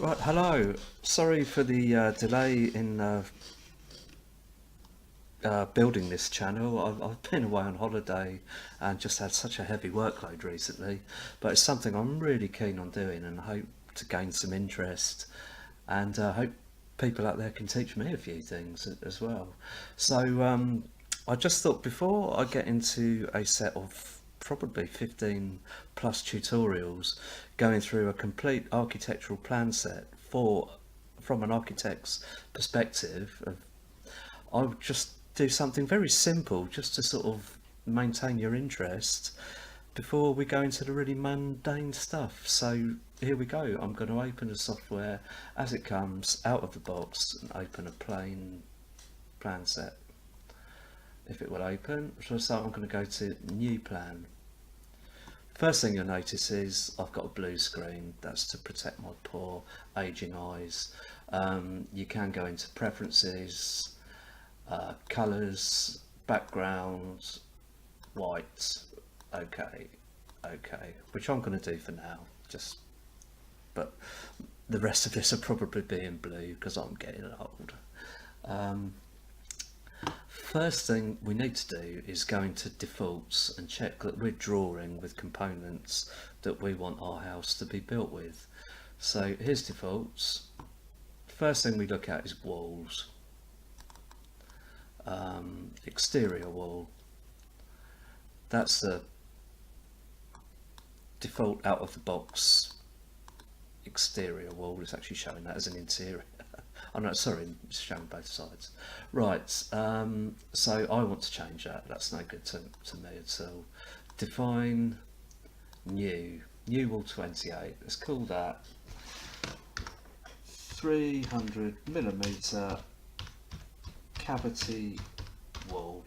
Right, hello. Sorry for the delay in building this channel. I've been away on holiday and just had such a heavy workload recently, but it's something I'm really keen on doing and hope to gain some interest and hope people out there can teach me a few things as well. So I just thought before I get into a set of probably 15 plus tutorials going through a complete architectural plan set for from an architect's perspective, I would just do something very simple just to sort of maintain your interest before we go into the really mundane stuff. So here we go. I'm going to open the software as it comes out of the box and open a plain plan set. If it will open, so I'm going to go to new plan. First thing you'll notice is I've got a blue screen. That's to protect my poor aging eyes. You can go into preferences, colours, background, white, okay, which I'm going to do for now, but the rest of this will probably be in blue because I'm getting old. First thing we need to do is go into defaults and check that we're drawing with components that we want our house to be built with. So here's defaults. First thing we look at is walls. Exterior wall. That's the default out of the box exterior wall. It's actually showing that as an interior. Oh no, sorry, it's showing both sides. Right, so I want to change that. That's no good to me at all. Define new wall 28. Let's call that 300mm cavity wall.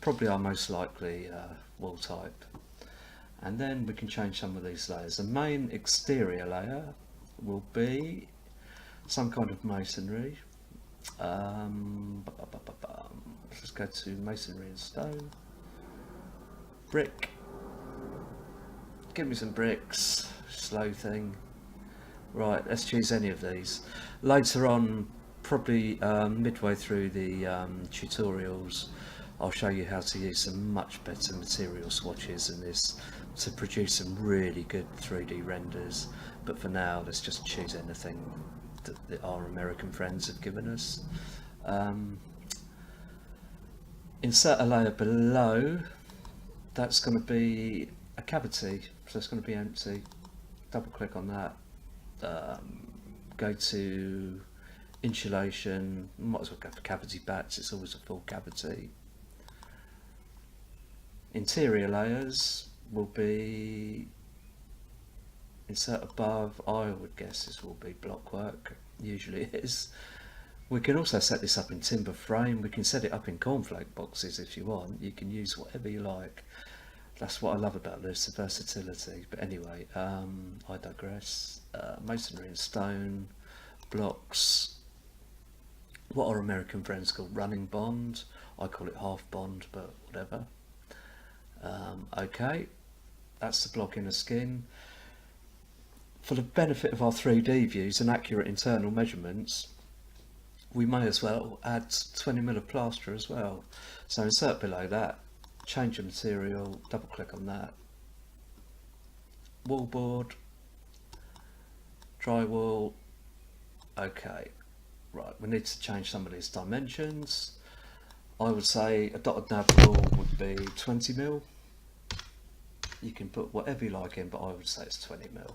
Probably our most likely wall type. And then we can change some of these layers. The main exterior layer will be some kind of masonry. Let's go to masonry and stone. Brick. Give me some bricks. Slow thing. Right, let's choose any of these. Later on, probably midway through the tutorials, I'll show you how to use some much better material swatches than this to produce some really good 3D renders. But for now, let's just choose anything that our American friends have given us. Insert a layer below. That's going to be a cavity, so it's going to be empty. Double click on that. Go to insulation. Might as well go for cavity bats. It's always a full cavity. Interior layers will be insert above. I would guess this will be blockwork. Usually it is. We can also set this up in timber frame. We can set it up in cornflake boxes if you want. You can use whatever you like. That's what I love about this, the versatility. But anyway, I digress. Masonry and stone, blocks. What our American friends call running bond. I call it half bond, but whatever. Okay, that's the block inner skin. For the benefit of our 3D views and accurate internal measurements, we may as well add 20mm of plaster as well. So insert below that, change the material, double click on that. Wallboard, drywall, okay. Right, we need to change some of these dimensions. I would say a dotted nab wall would be 20mm. You can put whatever you like in, but I would say it's 20mm,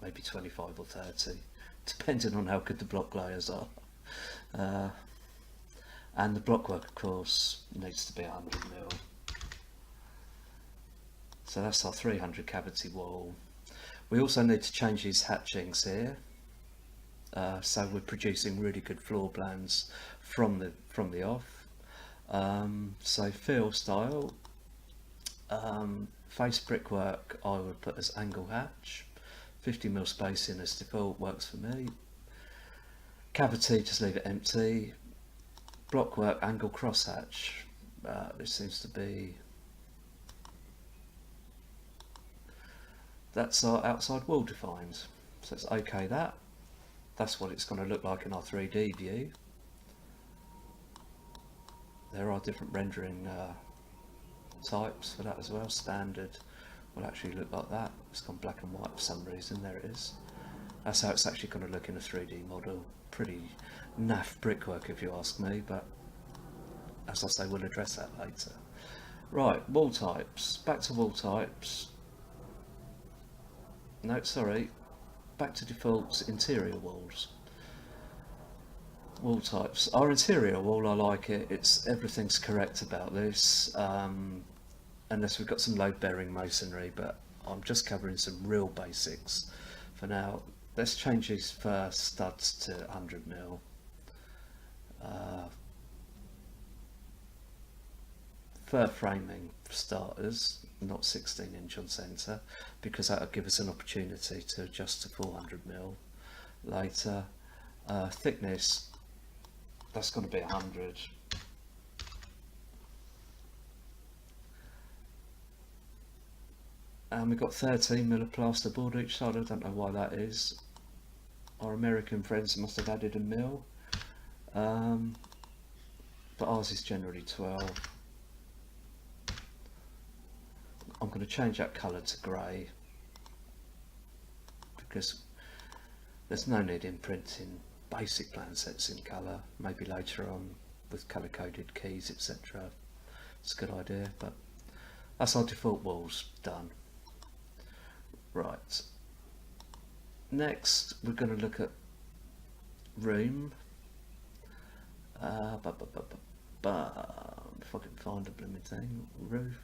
maybe 25 or 30, depending on how good the block layers are. And the blockwork, of course, needs to be 100mm. So that's our 300 cavity wall. We also need to change these hatchings here. So we're producing really good floor plans from the off. So fill style, face brickwork I would put as angle hatch. 50mm spacing as default works for me. Cavity, just leave it empty. Blockwork angle crosshatch. This seems to be, that's our outside wall defined. So let's OK that. That's what it's going to look like in our 3D view. There are different rendering types for that as well. Standard will actually look like that. It's gone black and white for some reason. There it is. That's how it's actually going to look in a 3D model. Pretty naff brickwork if you ask me, but as I say, we'll address that later. Right, wall types. Back to wall types. No, sorry. Back to defaults, interior walls. Wall types. Our interior wall, I like it. Everything's correct about this, unless we've got some load-bearing masonry, but I'm just covering some real basics for now. Let's change these first studs to 100mm. Fur framing for starters, not 16" on centre, because that'll give us an opportunity to adjust to 400mm later. Thickness, that's going to be 100. And we've got 13mm of plasterboard each side. I don't know why that is. Our American friends must have added a mil, but ours is generally 12. I'm going to change that colour to grey because there's no need in printing basic plan sets in colour. Maybe later on with colour coded keys, etc. It's a good idea, but that's our default walls done. Right, next we're going to look at room. If I can find a blooming thing. Roof.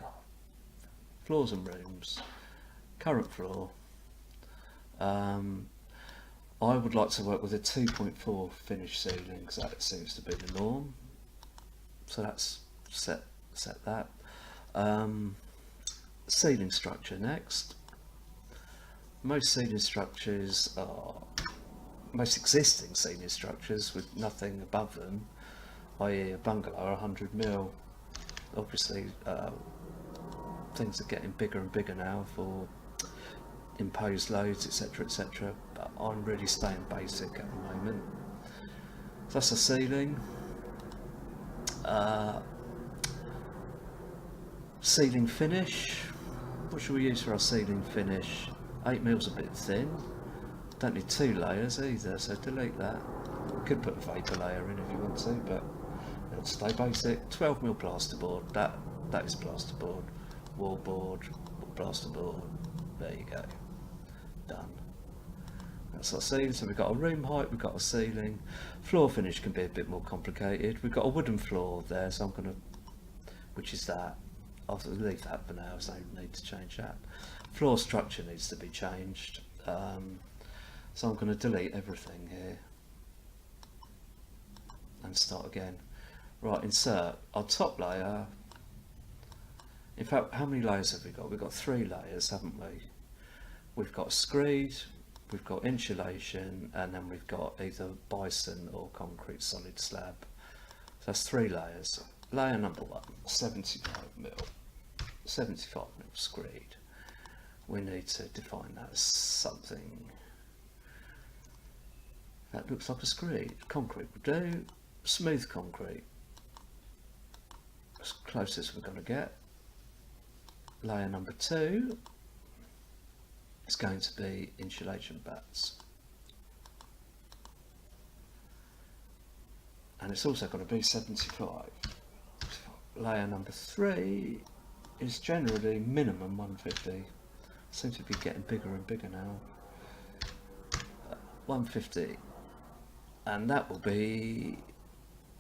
God. Floors and rooms. Current floor. I would like to work with a 2.4 finish ceiling because that seems to be the norm. So that's set that. Ceiling structure next. Most existing ceiling structures with nothing above them, i.e. a bungalow, are 100mm. Obviously things are getting bigger and bigger now for imposed loads, etc, etc, but I'm really staying basic at the moment. So that's a ceiling. Ceiling finish. What should we use for our ceiling finish? 8mm's a bit thin. Don't need 2 layers either, so delete that. Could put a vapor layer in if you want to, but it'll stay basic. 12mm plasterboard. That is plasterboard. Wallboard, plasterboard. There you go. Done. That's our ceiling. So we've got a room height, we've got a ceiling. Floor finish can be a bit more complicated. We've got a wooden floor there, so I'm going to, which is that. I'll leave that for now, so no need to change that. Floor structure needs to be changed. So I'm going to delete everything here and start again. Right, insert our top layer. In fact, how many layers have we got? We've got 3 layers, haven't we? We've got screed, we've got insulation, and then we've got either bison or concrete solid slab. So that's 3 layers. Layer number 1, 75mm. 75mm screed. We need to define that as something that looks like a screed. Concrete will do. Smooth concrete, as close as we're going to get. Layer number 2 is going to be insulation bats, and it's also going to be 75. Layer number 3 is generally minimum 150. Seems to be getting bigger and bigger now. 150, and that will be,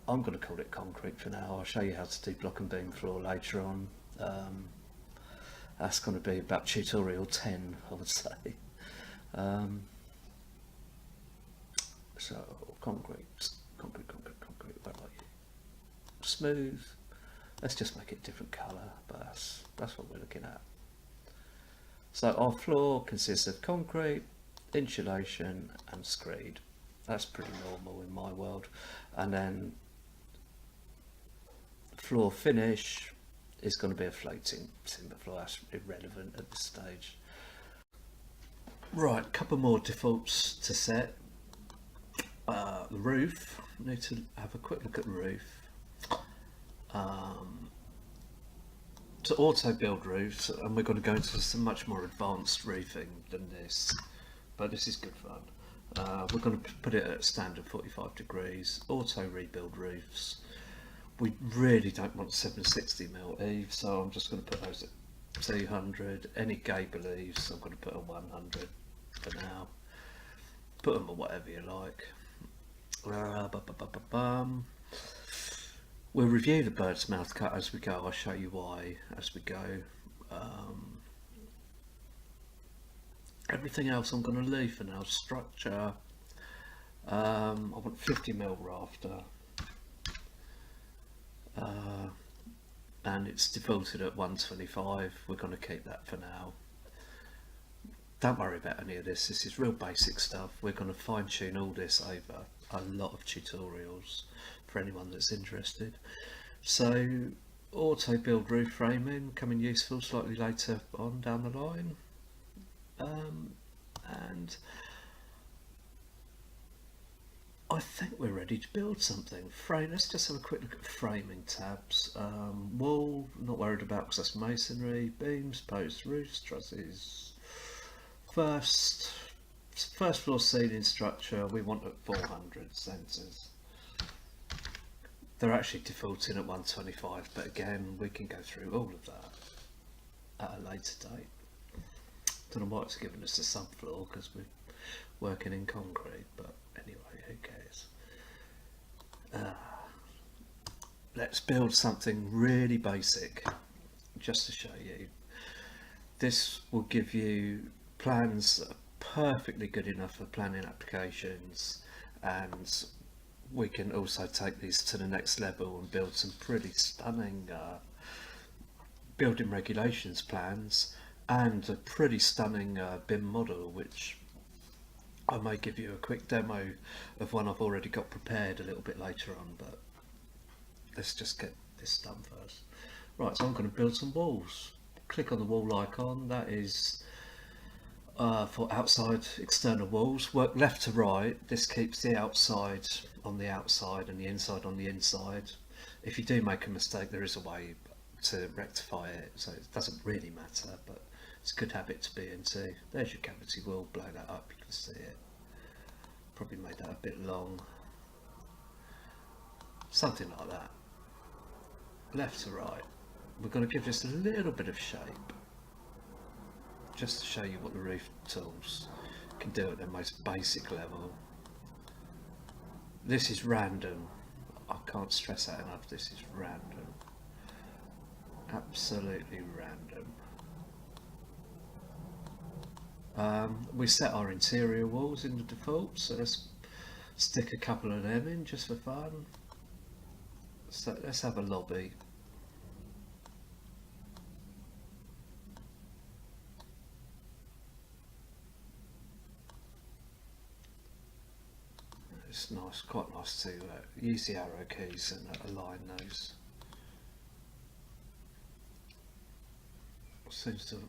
I'm going to call it concrete for now. I'll show you how to do block and beam floor later on. That's going to be about tutorial 10, I would say. So concrete, where are you? Smooth. Let's just make it a different colour, but that's what we're looking at. So our floor consists of concrete, insulation and screed. That's pretty normal in my world. And then floor finish is going to be a floating timber floor. That's irrelevant at this stage. Right, a couple more defaults to set. The roof, need to have a quick look at the roof. To auto build roofs, and we're going to go into some much more advanced roofing than this, but this is good fun. We're going to put it at standard 45 degrees, auto rebuild roofs. We really don't want 760mm eaves, so I'm just going to put those at 200. Any gable eaves I'm going to put at 100 for now. Put them at whatever you like. We'll review the bird's mouth cut as we go. I'll show you why as we go. Everything else I'm going to leave for now. Structure. I want 50mm rafter. And it's defaulted at 125. We're going to keep that for now. Don't worry about any of this. This is real basic stuff. We're going to fine tune all this over a lot of tutorials for anyone that's interested. So auto build roof framing coming useful slightly later on down the line. And I think we're ready to build something. Frame. Let's just have a quick look at framing tabs. Wall, not worried about because that's masonry. Beams, posts, roofs, trusses. First floor ceiling structure, we want at 400 sensors. They're actually defaulting at 125, but again, we can go through all of that at a later date. Don't know why it's given us a subfloor because we're working in concrete, but anyway, who cares? Let's build something really basic just to show you. This will give you plans that are perfectly good enough for planning applications, and we can also take these to the next level and build some pretty stunning building regulations plans and a pretty stunning B.I.M model, which I may give you a quick demo of one I've already got prepared a little bit later on, but let's just get this done first. Right, so I'm going to build some walls. Click on the wall icon. That is for outside external walls. Work left to right. This keeps the outside on the outside and the inside on the inside. If you do make a mistake, there is a way to rectify it, so it doesn't really matter, but it's a good habit to be into. There's your cavity wall. Blow that up, you can see it. Probably made that a bit long. Something like that. Left to right. We're going to give this a little bit of shape, just to show you what the roof tools can do at their most basic level. This is random. I can't stress that enough. This is random. Absolutely random. We set our interior walls in the default, so let's stick a couple of them in just for fun. So let's have a lobby. It's nice, quite nice to use the arrow keys and align those. Seems to have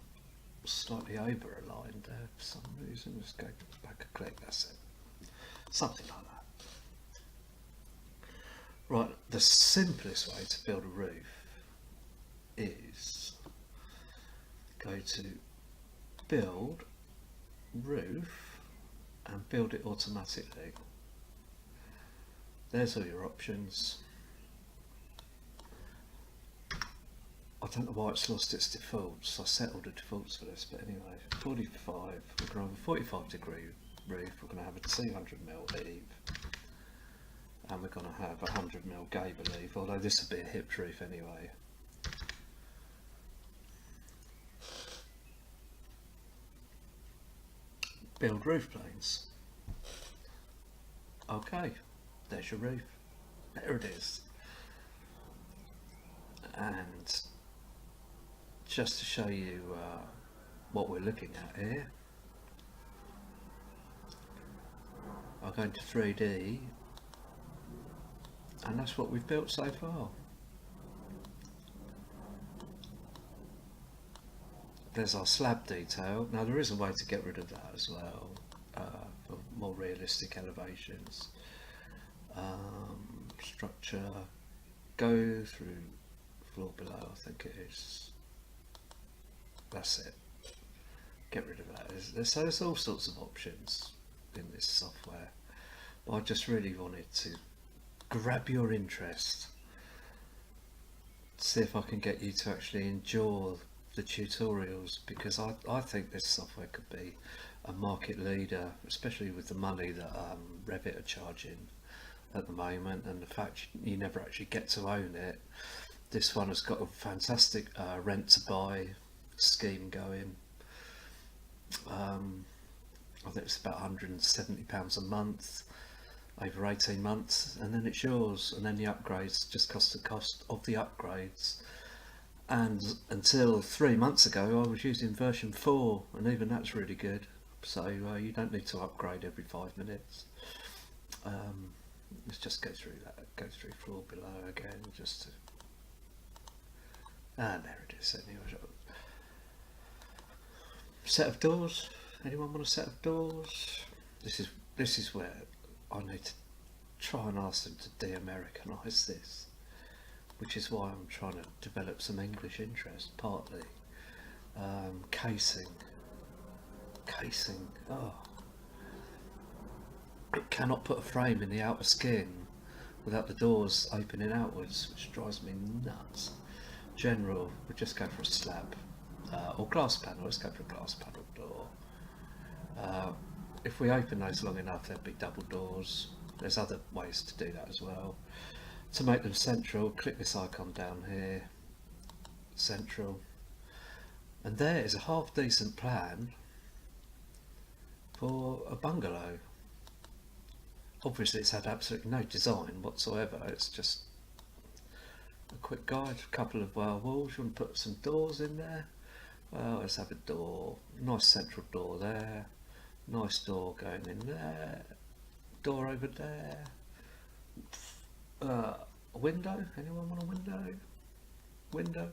slightly over aligned there for some reason. Let's go back a click, that's it. Something like that. Right, the simplest way to build a roof is go to build roof and build it automatically. There's all your options. I don't know why it's lost its defaults. I set all the defaults for this, but anyway, 45. We're going to have a 45 degree roof. We're going to have a 200mm eave, and we're going to have a 100mm gable eave. Although this would be a hipped roof anyway. Build roof planes. Okay, there's your roof. There it is. And just to show you what we're looking at here, I'll go into 3D, and that's what we've built so far. there's our slab detail. Now there is a way to get rid of that as well, for more realistic elevations. Structure, go through floor below, I think it is. That's it. Get rid of that. So there's all sorts of options in this software. But I just really wanted to grab your interest, see if I can get you to actually enjoy the tutorials, because I think this software could be a market leader, especially with the money that Revit are charging at the moment, and the fact you never actually get to own it. This one has got a fantastic rent to buy scheme going. I think it's about £170 a month over 18 months, and then it's yours, and then the upgrades just cost the cost of the upgrades. And until 3 months ago I was using version 4, and even that's really good, so you don't need to upgrade every 5 minutes. Let's just go through that, go through floor below again, just to, there it is. Anyway, set of doors. Anyone want a set of doors? This is where I need to try and ask them to de-Americanise this, which is why I'm trying to develop some English interest, partly. Casing. Oh, it cannot put a frame in the outer skin without the doors opening outwards, which drives me nuts. General, we'll just go for a slab, or glass panel. Let's go for a glass panel door. If we open those long enough, there'll be double doors. There's other ways to do that as well. To make them central, click this icon down here, central, and there is a half decent plan for a bungalow. Obviously it's had absolutely no design whatsoever, it's just a quick guide, a couple of walls. You want to put some doors in there? Well, let's have a door, nice central door there, nice door going in there, door over there. A window? Anyone want a window? Window,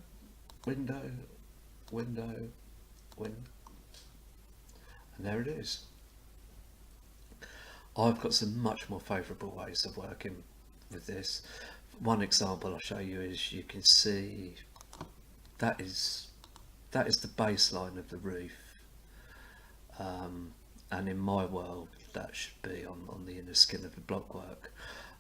window, window, window. And there it is. I've got some much more favourable ways of working with this. One example I'll show you is, you can see that is the baseline of the roof, and in my world that should be on the inner skin of the blockwork.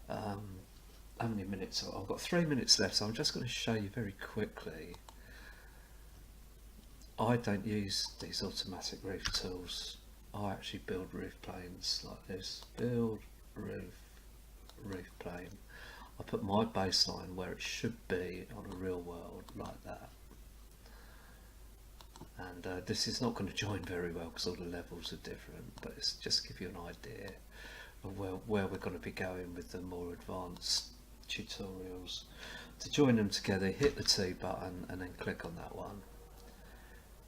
How many minutes? I've got 3 minutes left, so I'm just going to show you very quickly. I don't use these automatic roof tools. I actually build roof planes like this. Build roof plane. I put my baseline where it should be on a real world, like that. And this is not going to join very well because all the levels are different, but it's just give you an idea of where we're going to be going with the more advanced tutorials. To join them together, hit the T button and then click on that one.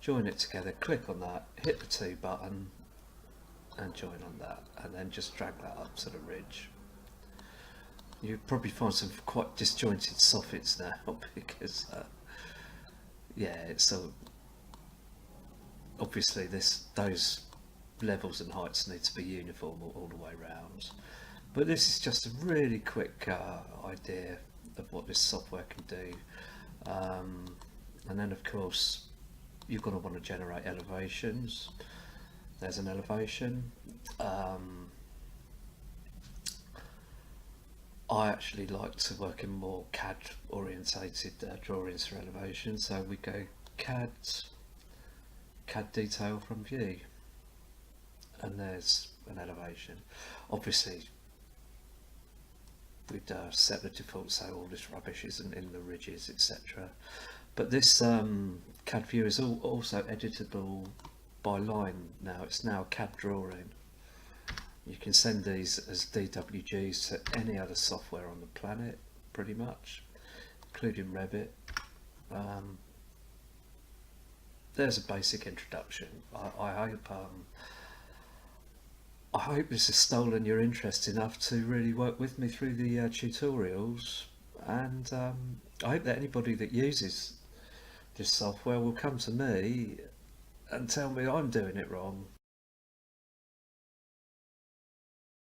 Join it together, click on that, hit the T button and join on that, and then just drag that up to the ridge. You'll probably find some quite disjointed soffits now because yeah, it's so obviously those levels and heights need to be uniform all the way around. But this is just a really quick idea of what this software can do. And then of course you're going to want to generate elevations. There's an elevation. I actually like to work in more CAD orientated drawings for elevation, so we go CAD detail from view, and there's an elevation. Obviously we'd set the default so all this rubbish isn't in the ridges, etc. But this CAD view is also editable by line now. It's now a CAD drawing. You can send these as DWGs to any other software on the planet, pretty much, including Revit. There's a basic introduction. I hope this has stolen your interest enough to really work with me through the tutorials, and I hope that anybody that uses this software will come to me and tell me I'm doing it wrong.